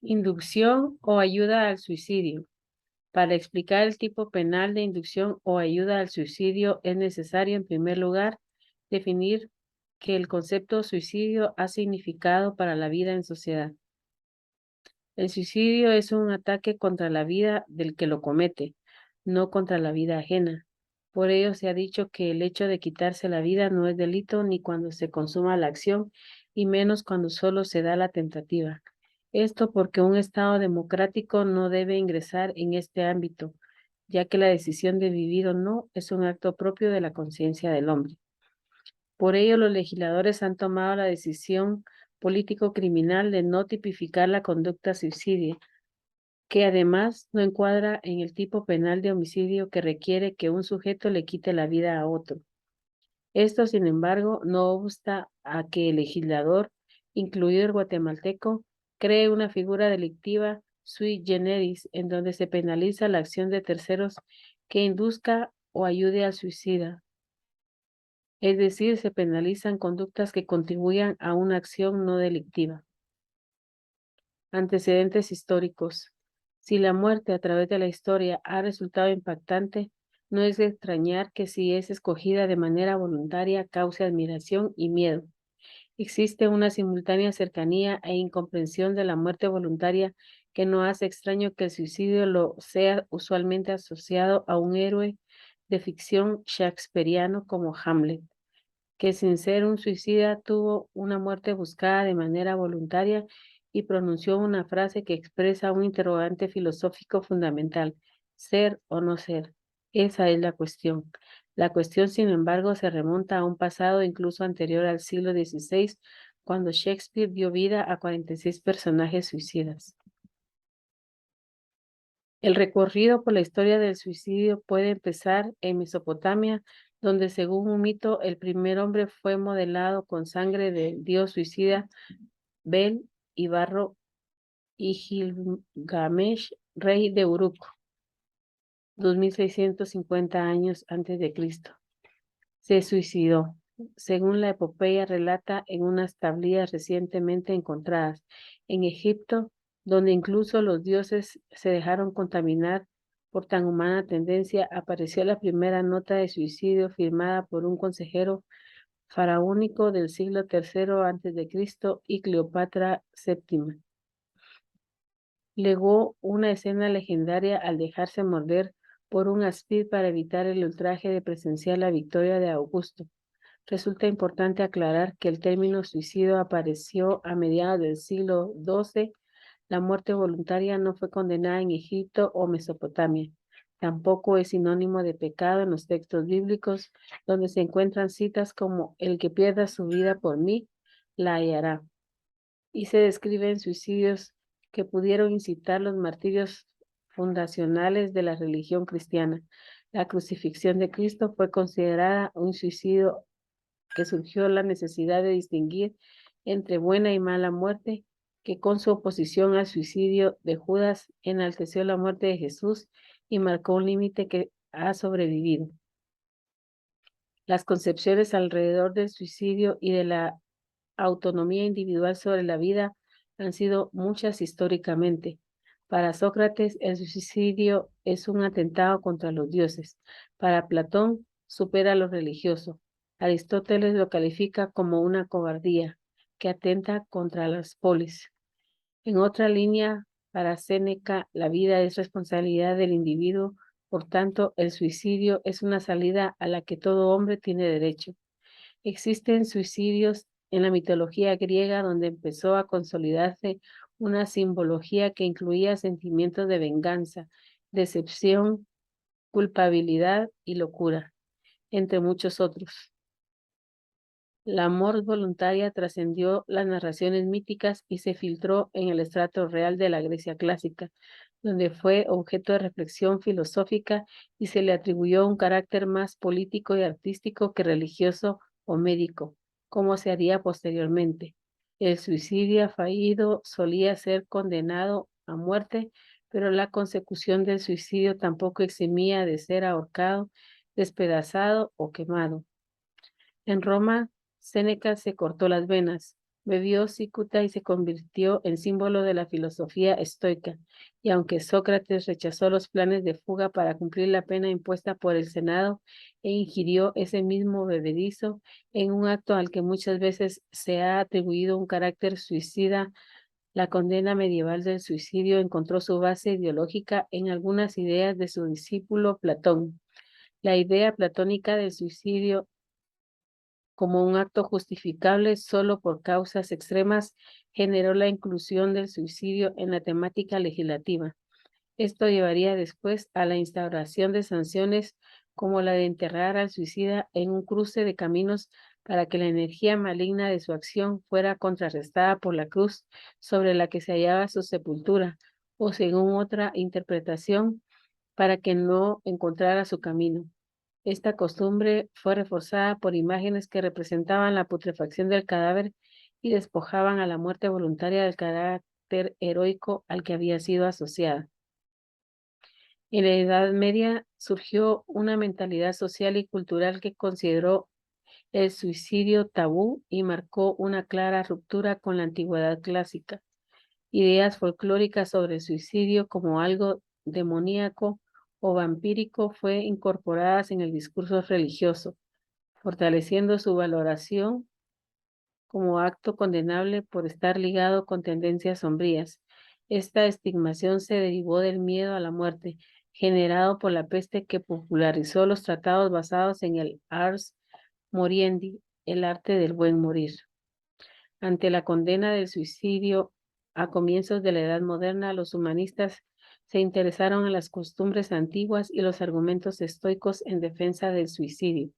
Inducción o ayuda al suicidio. Para explicar el tipo penal de inducción o ayuda al suicidio es necesario, en primer lugar, definir que el concepto suicidio ha significado para la vida en sociedad. El suicidio es un ataque contra la vida del que lo comete, no contra la vida ajena. Por ello se ha dicho que el hecho de quitarse la vida no es delito ni cuando se consuma la acción, y menos cuando solo se da la tentativa. Esto porque un Estado democrático no debe ingresar en este ámbito, ya que la decisión de vivir o no es un acto propio de la conciencia del hombre. Por ello, los legisladores han tomado la decisión político-criminal de no tipificar la conducta suicidia, que además no encuadra en el tipo penal de homicidio que requiere que un sujeto le quite la vida a otro. Esto, sin embargo, no obsta a que el legislador, incluido el guatemalteco, cree una figura delictiva sui generis en donde se penaliza la acción de terceros que induzca o ayude al suicida. Es decir, se penalizan conductas que contribuyan a una acción no delictiva. Antecedentes históricos. Si la muerte a través de la historia ha resultado impactante, no es de extrañar que si es escogida de manera voluntaria cause admiración y miedo. Existe una simultánea cercanía e incomprensión de la muerte voluntaria que no hace extraño que el suicidio lo sea usualmente asociado a un héroe de ficción shakespeariano como Hamlet, que sin ser un suicida tuvo una muerte buscada de manera voluntaria y pronunció una frase que expresa un interrogante filosófico fundamental: ser o no ser. Esa es la cuestión. La cuestión, sin embargo, se remonta a un pasado incluso anterior al siglo XVI, cuando Shakespeare dio vida a 46 personajes suicidas. El recorrido por la historia del suicidio puede empezar en Mesopotamia, donde según un mito el primer hombre fue modelado con sangre del dios suicida Bel y barro y Gilgamesh, rey de Uruk, 2650 años antes de Cristo. Se suicidó, según la epopeya relata en unas tablillas recientemente encontradas en Egipto, donde incluso los dioses se dejaron contaminar por tan humana tendencia. Apareció la primera nota de suicidio firmada por un consejero faraónico del siglo III antes de Cristo y Cleopatra VII. Legó una escena legendaria al dejarse morder por un áspid para evitar el ultraje de presenciar la victoria de Augusto. Resulta importante aclarar que el término suicidio apareció a mediados del siglo XII. La muerte voluntaria no fue condenada en Egipto o Mesopotamia. Tampoco es sinónimo de pecado en los textos bíblicos, donde se encuentran citas como el que pierda su vida por mí, la hallará. Y se describen suicidios que pudieron incitar los martirios fundacionales de la religión cristiana. La crucifixión de Cristo fue considerada un suicidio que surgió la necesidad de distinguir entre buena y mala muerte, que con su oposición al suicidio de Judas enalteció la muerte de Jesús y marcó un límite que ha sobrevivido. Las concepciones alrededor del suicidio y de la autonomía individual sobre la vida han sido muchas históricamente. Para Sócrates, el suicidio es un atentado contra los dioses. Para Platón, supera lo religioso. Aristóteles lo califica como una cobardía que atenta contra las polis. En otra línea, para Séneca, la vida es responsabilidad del individuo, por tanto, el suicidio es una salida a la que todo hombre tiene derecho. Existen suicidios en la mitología griega donde empezó a consolidarse una simbología que incluía sentimientos de venganza, decepción, culpabilidad y locura, entre muchos otros. La amor voluntaria trascendió las narraciones míticas y se filtró en el estrato real de la Grecia clásica, donde fue objeto de reflexión filosófica y se le atribuyó un carácter más político y artístico que religioso o médico, como se haría posteriormente. El suicidio fallido solía ser condenado a muerte, pero la consecución del suicidio tampoco eximía de ser ahorcado, despedazado o quemado. En Roma, Séneca se cortó las venas, bebió cicuta y se convirtió en símbolo de la filosofía estoica. Y aunque Sócrates rechazó los planes de fuga para cumplir la pena impuesta por el Senado e ingirió ese mismo bebedizo en un acto al que muchas veces se ha atribuido un carácter suicida, la condena medieval del suicidio encontró su base ideológica en algunas ideas de su discípulo Platón. La idea platónica del suicidio como un acto justificable solo por causas extremas generó la inclusión del suicidio en la temática legislativa. Esto llevaría después a la instauración de sanciones como la de enterrar al suicida en un cruce de caminos para que la energía maligna de su acción fuera contrarrestada por la cruz sobre la que se hallaba su sepultura, o según otra interpretación, para que no encontrara su camino. Esta costumbre fue reforzada por imágenes que representaban la putrefacción del cadáver y despojaban a la muerte voluntaria del carácter heroico al que había sido asociada. En la Edad Media surgió una mentalidad social y cultural que consideró el suicidio tabú y marcó una clara ruptura con la antigüedad clásica. Ideas folclóricas sobre el suicidio como algo demoníaco o vampírico fue incorporadas en el discurso religioso, fortaleciendo su valoración como acto condenable por estar ligado con tendencias sombrías. Esta estigmación se derivó del miedo a la muerte, generado por la peste que popularizó los tratados basados en el ars moriendi, el arte del buen morir. Ante la condena del suicidio a comienzos de la Edad Moderna, los humanistas se interesaron en las costumbres antiguas y los argumentos estoicos en defensa del suicidio.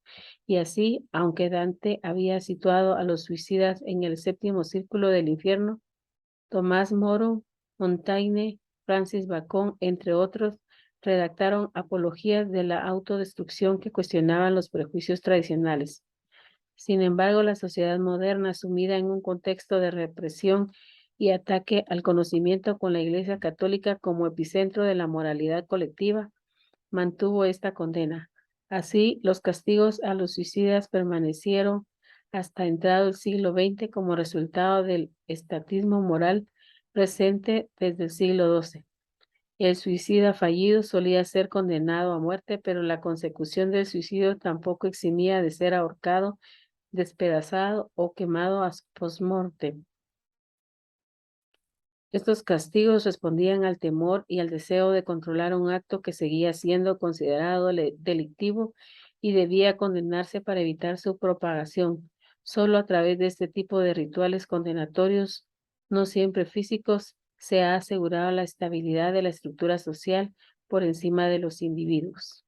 Y así, aunque Dante había situado a los suicidas en el séptimo círculo del infierno, Tomás Moro, Montaigne, Francis Bacon, entre otros, redactaron apologías de la autodestrucción que cuestionaban los prejuicios tradicionales. Sin embargo, la sociedad moderna, sumida en un contexto de represión y ataque al conocimiento con la Iglesia Católica como epicentro de la moralidad colectiva, mantuvo esta condena. Así, los castigos a los suicidas permanecieron hasta entrado el siglo XX como resultado del estatismo moral presente desde el siglo XII. El suicida fallido solía ser condenado a muerte, pero la consecución del suicidio tampoco eximía de ser ahorcado, despedazado o quemado a post-mortem. Estos castigos respondían al temor y al deseo de controlar un acto que seguía siendo considerado delictivo y debía condenarse para evitar su propagación. Solo a través de este tipo de rituales condenatorios, no siempre físicos, se ha asegurado la estabilidad de la estructura social por encima de los individuos.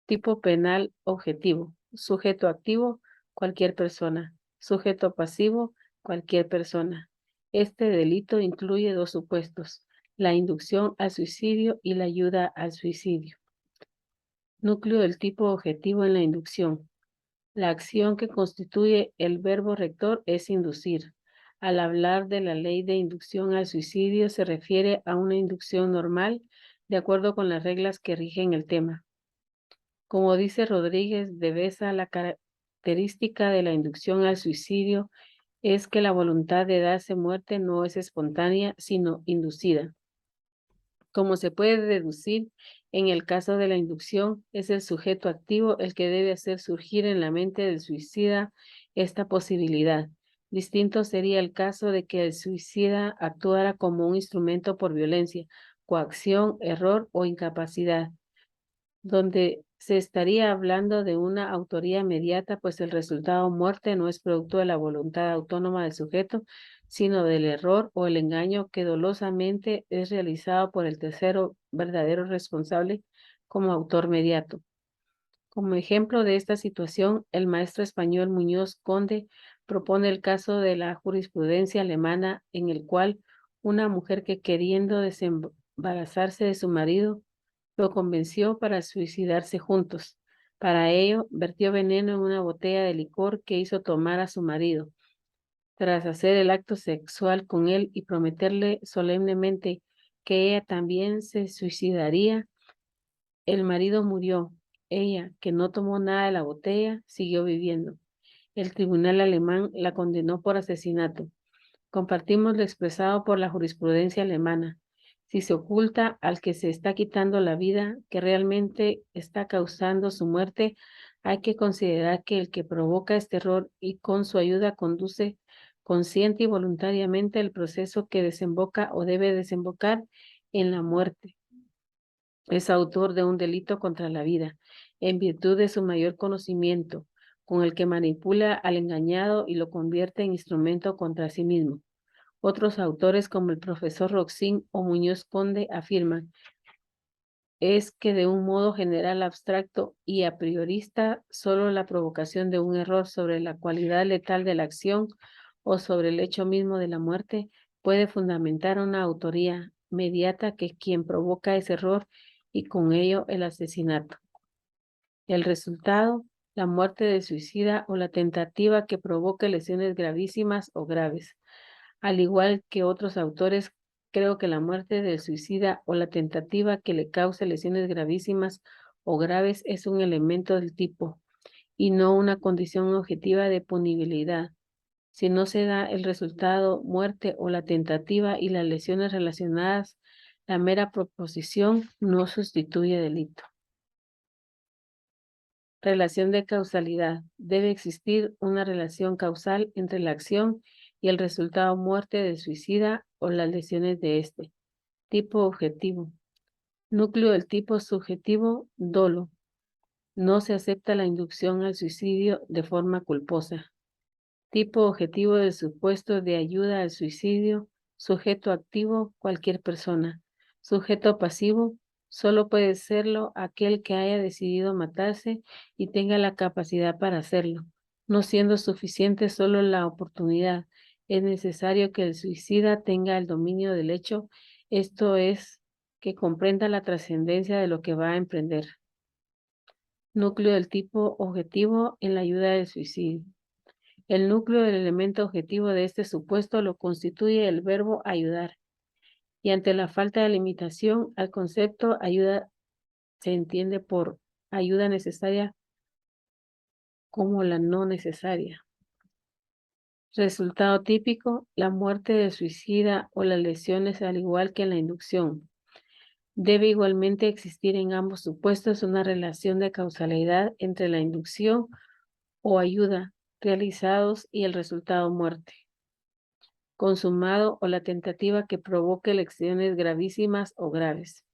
Tipo penal objetivo. Sujeto activo, cualquier persona. Sujeto pasivo, cualquier persona. Este delito incluye dos supuestos: la inducción al suicidio y la ayuda al suicidio. Núcleo del tipo objetivo en la inducción. La acción que constituye el verbo rector es inducir. Al hablar de la ley de inducción al suicidio, se refiere a una inducción normal de acuerdo con las reglas que rigen el tema. Como dice Rodríguez de Besa, la característica de la inducción al suicidio es que la voluntad de darse muerte no es espontánea, sino inducida. Como se puede deducir, en el caso de la inducción, es el sujeto activo el que debe hacer surgir en la mente del suicida esta posibilidad. Distinto sería el caso de que el suicida actuara como un instrumento por violencia, coacción, error o incapacidad, donde se estaría hablando de una autoría inmediata, pues el resultado muerte no es producto de la voluntad autónoma del sujeto, sino del error o el engaño que dolosamente es realizado por el tercero verdadero responsable como autor mediato. Como ejemplo de esta situación, el maestro español Muñoz Conde propone el caso de la jurisprudencia alemana en el cual una mujer que queriendo desembarazarse de su marido lo convenció para suicidarse juntos. Para ello, vertió veneno en una botella de licor que hizo tomar a su marido. Tras hacer el acto sexual con él y prometerle solemnemente que ella también se suicidaría, el marido murió. Ella, que no tomó nada de la botella, siguió viviendo. El tribunal alemán la condenó por asesinato. Compartimos lo expresado por la jurisprudencia alemana. Si se oculta al que se está quitando la vida, que realmente está causando su muerte, hay que considerar que el que provoca este error y con su ayuda conduce consciente y voluntariamente el proceso que desemboca o debe desembocar en la muerte. Es autor de un delito contra la vida, en virtud de su mayor conocimiento, con el que manipula al engañado y lo convierte en instrumento contra sí mismo. Otros autores, como el profesor Roxin o Muñoz Conde, afirman es que de un modo general, abstracto y a priorista, solo la provocación de un error sobre la cualidad letal de la acción o sobre el hecho mismo de la muerte puede fundamentar una autoría mediata que quien provoca ese error y con ello el asesinato. El resultado, la muerte del suicida o la tentativa que provoque lesiones gravísimas o graves. Al igual que otros autores, creo que la muerte del suicida o la tentativa que le cause lesiones gravísimas o graves es un elemento del tipo y no una condición objetiva de punibilidad. Si no se da el resultado, muerte o la tentativa y las lesiones relacionadas, la mera proposición no sustituye delito. Relación de causalidad. Debe existir una relación causal entre la acción y el resultado muerte del suicida o las lesiones de éste. Tipo objetivo. Núcleo del tipo subjetivo, dolo. No se acepta la inducción al suicidio de forma culposa. Tipo objetivo del supuesto de ayuda al suicidio, sujeto activo, cualquier persona. Sujeto pasivo, solo puede serlo aquel que haya decidido matarse y tenga la capacidad para hacerlo. No siendo suficiente solo la oportunidad, es necesario que el suicida tenga el dominio del hecho, esto es, que comprenda la trascendencia de lo que va a emprender. Núcleo del tipo objetivo en la ayuda del suicidio. El núcleo del elemento objetivo de este supuesto lo constituye el verbo ayudar. Y ante la falta de limitación al concepto ayuda se entiende por ayuda necesaria como la no necesaria. Resultado típico, la muerte del suicida o las lesiones al igual que en la inducción. Debe igualmente existir en ambos supuestos una relación de causalidad entre la inducción o ayuda realizados y el resultado muerte consumado o la tentativa que provoque lesiones gravísimas o graves.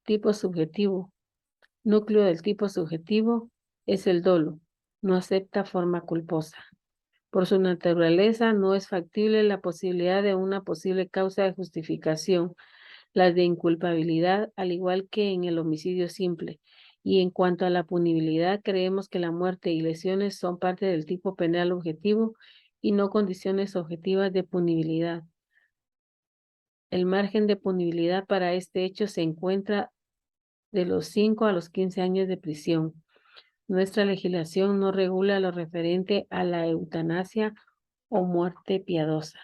Tipo subjetivo. Núcleo del tipo subjetivo es el dolo. No acepta forma culposa. Por su naturaleza, no es factible la posibilidad de una posible causa de justificación, la de inculpabilidad, al igual que en el homicidio simple. Y en cuanto a la punibilidad, creemos que la muerte y lesiones son parte del tipo penal objetivo y no condiciones objetivas de punibilidad. El margen de punibilidad para este hecho se encuentra de los 5 a los 15 años de prisión. Nuestra legislación no regula lo referente a la eutanasia o muerte piadosa.